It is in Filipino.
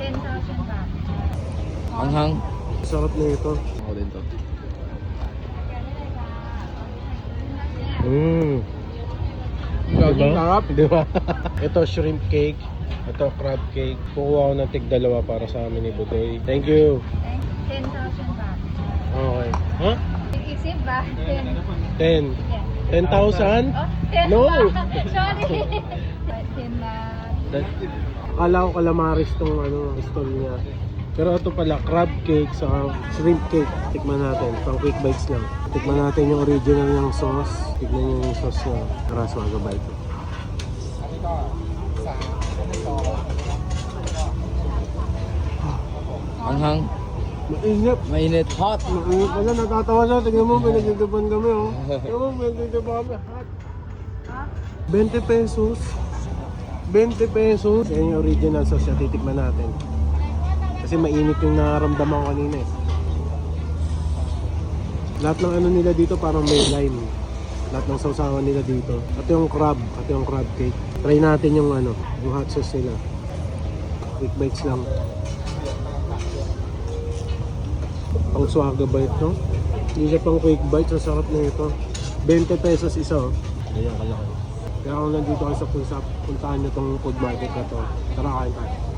10,000 baht. Hanghang. Sarap na ito. Ako din to. Diba? Sarap, di ba? Ito shrimp cake. Ito crab cake. Kukuha ko ng tig-2 para sa amin ni Budoy. Thank you. 10,000 baht. Okay. Ha? Isip ba? 10. 10. Yeah. 10,000? Oh, 10 No! baht. Sorry. 10 baht. Akala ko calamaris tong stall niya. Pero ito pala, crab cake sa shrimp cake. Tikman natin, pang quick bites lang. Tikman natin yung original ng sauce. Tikman nyo yung sauce niya. Tara, swagabay ito. Hanghang. Mainit. Mainit. Hot. Mainit pala, natatawa siya. Tignan mo, pinagtitipan kami oh. Tignan mo, pinagtitipan kami. Hot. 20 pesos. 20 pesos. Yan yung original sauce niya. Titikman natin. Kasi mainit yung nararamdaman ko kanina eh. Lahat ng ano nila dito parang may lime. Lahat ng sausawan nila dito. Ito yung crab cake. Try natin yung yung hot sauce nila. Quick bites lang. Pang swaga bite no? Hindi siya pang quick bites, ang sarap na ito. 20 pesos isa oh. Ayan kalaki. Kaya kung nandito kayo sa puntahan nyo tong food market na to, tara kain tayo.